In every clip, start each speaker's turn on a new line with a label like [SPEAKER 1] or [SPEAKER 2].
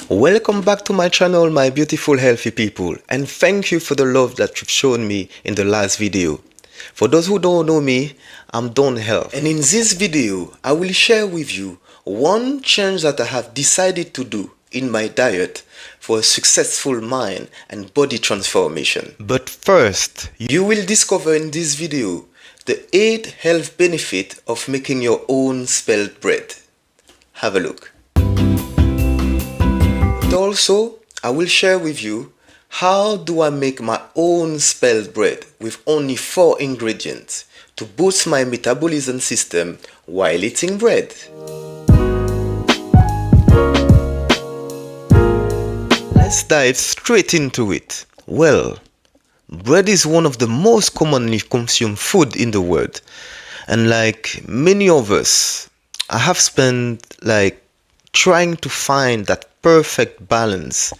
[SPEAKER 1] Welcome back to my channel, my beautiful healthy people, and thank you for the love that you've shown me in the last video. For those who don't know me, I'm Don Health, and in this video I will share with you one change that I have decided to do in my diet for a successful mind and body transformation. But first, you will discover in this video the 8 health benefits of making your own spelt bread. Have a look. Also, I will share with you how do I make my own spelt bread with only 4 ingredients to boost my metabolism system while eating bread. Let's dive straight into it. Well, bread is one of the most commonly consumed food in the world, and like many of us, I have spent trying to find that perfect balance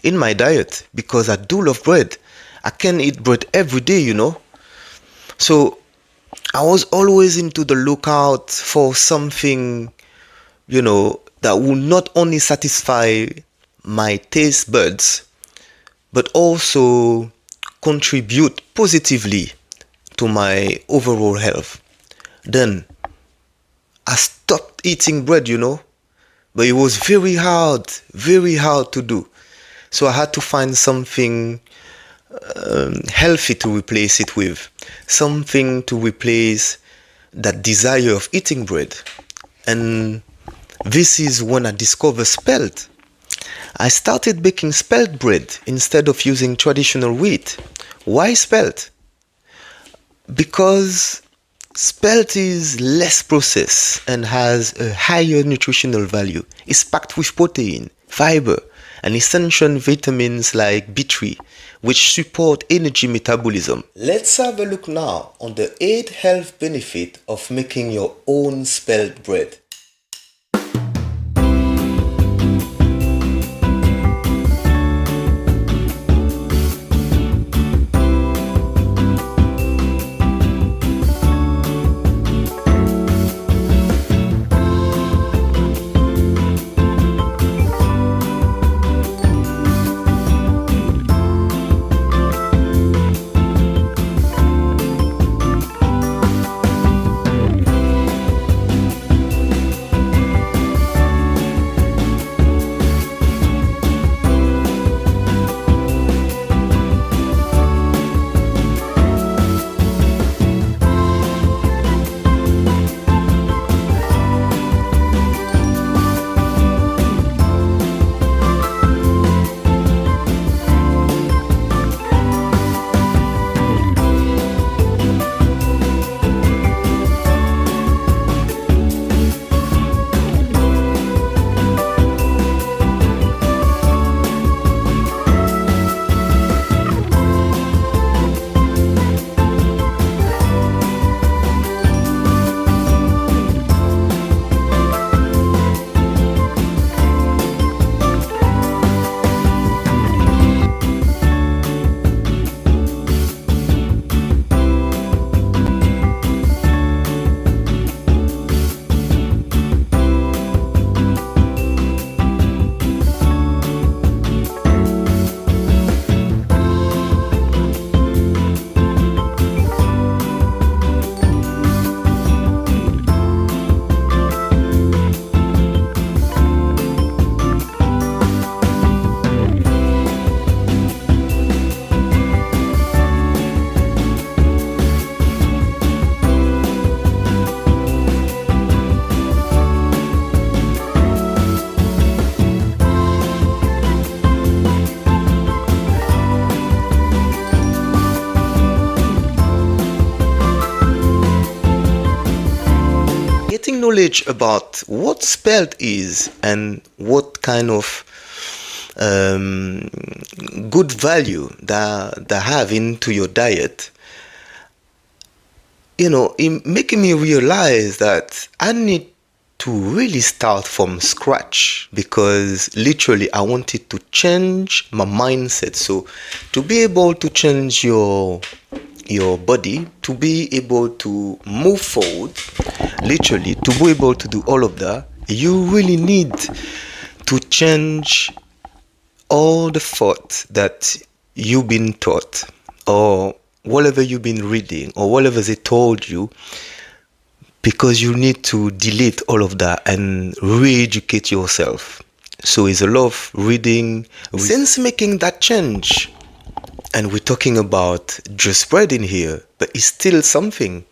[SPEAKER 1] in my diet because I do love bread. I can eat bread every day, you know. So I was always into the lookout for something, you know, that will not only satisfy my taste buds but also contribute positively to my overall health. Then I stopped eating bread, you know. But it was very hard to do. So I had to find something healthy to replace it with. Something to replace that desire of eating bread. And this is when I discovered spelt. I started baking spelt bread instead of using traditional wheat. Why spelt? Because spelt is less processed and has a higher nutritional value. It's packed with protein, fiber, and essential vitamins like B3, which support energy metabolism. Let's have a look now on the 8 health benefits of making your own spelt bread. Getting knowledge about what spelt is and what kind of good value that have into your diet, you know, it making me realize that I need to really start from scratch, because literally I wanted to change my mindset. So to be able to change your body, to be able to move forward, literally to be able to do all of that, you really need to change all the thought that you've been taught, or whatever you've been reading, or whatever they told you, because you need to delete all of that and re-educate yourself. So it's a lot of reading. Since making that change, and we're talking about just bread in here, but it's still something.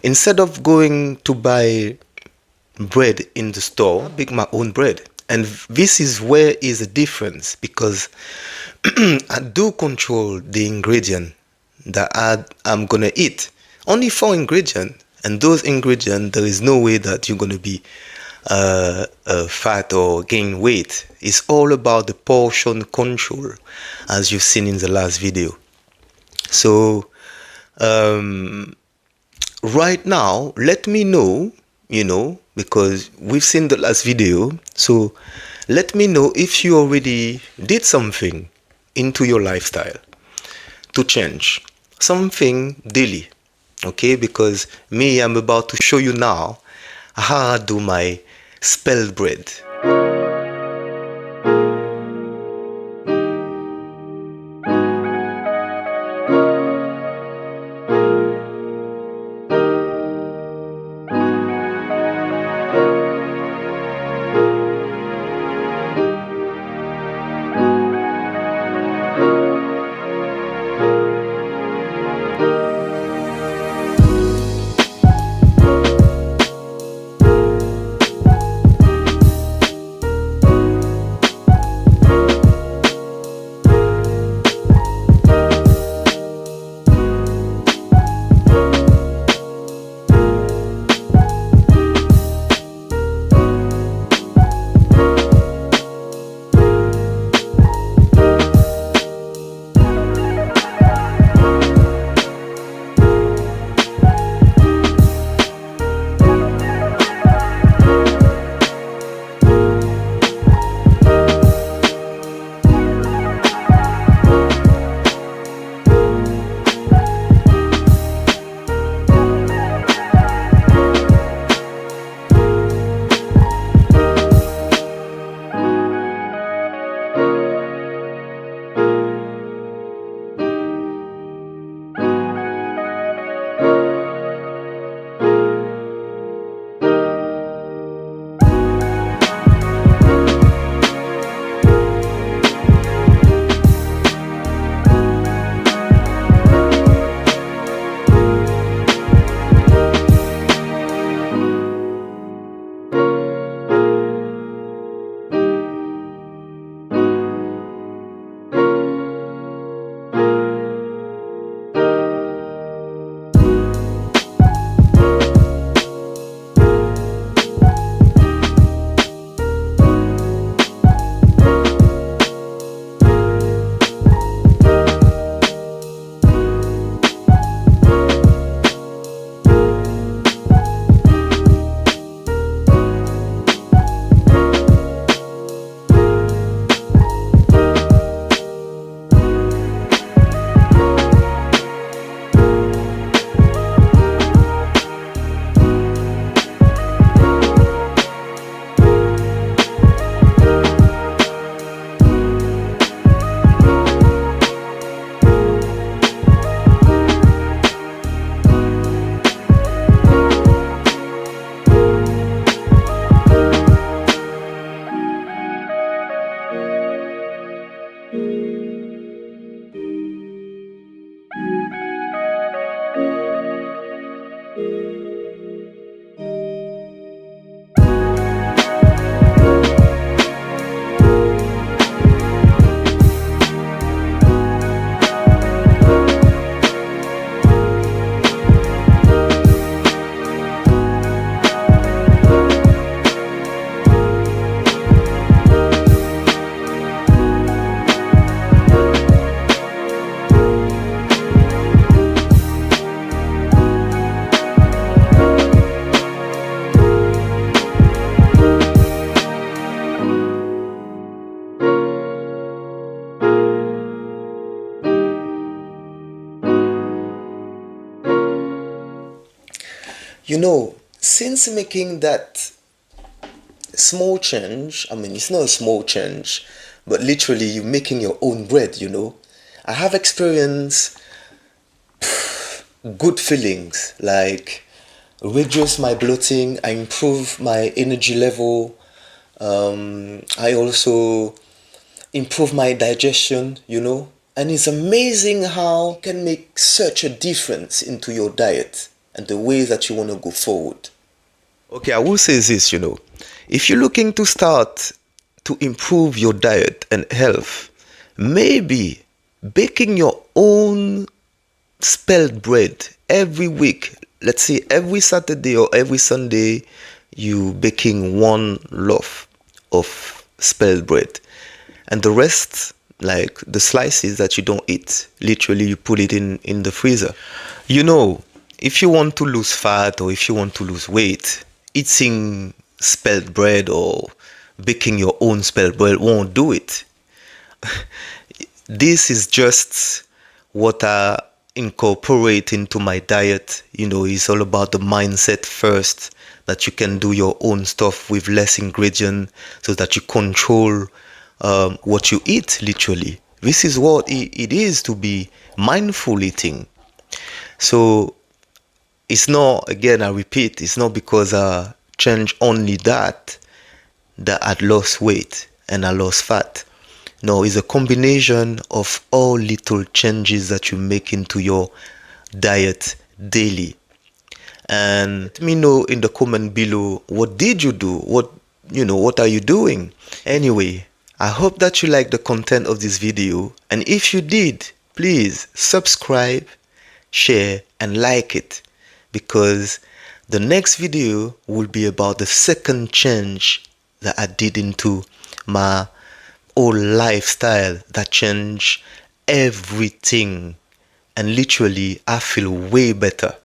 [SPEAKER 1] Instead of going to buy bread in the store, I bake my own bread. And this is where is the difference, because I do control the ingredient that I'm gonna eat. Only 4 ingredients, and those ingredients, there is no way that you're gonna be fat or gain weight. It's all about the portion control, as you've seen in the last video. So right now, let me know, because we've seen the last video. So let me know if you already did something into your lifestyle to change something daily. Okay, because me, I'm about to show you now how I do my spelled bread. Since making that small change, I mean, it's not a small change, but literally you making your own bread, I have experienced good feelings like reduce my bloating, I improve my energy level, I also improve my digestion. And it's amazing how it can make such a difference into your diet and the way that you want to go forward. Okay, I will say this. If you're looking to start to improve your diet and health, maybe baking your own spelt bread every week. Let's say every Saturday or every Sunday, you baking one loaf of spelt bread, and the rest, like the slices that you don't eat, literally you put it in the freezer. If you want to lose fat or if you want to lose weight, eating spelt bread or baking your own spelt bread won't do it. This is just what I incorporate into my diet. It's all about the mindset first, that you can do your own stuff with less ingredient so that you control what you eat, literally. This is what it is to be mindful eating. So it's not, again, I repeat, it's not because I change only that I lost weight and I lost fat. No, it's a combination of all little changes that you make into your diet daily. And let me know in the comment below, what did you do? What are you doing? Anyway, I hope that you like the content of this video. And if you did, please subscribe, share, and like it, because the next video will be about the second change that I did into my whole lifestyle, that changed everything, and literally I feel way better.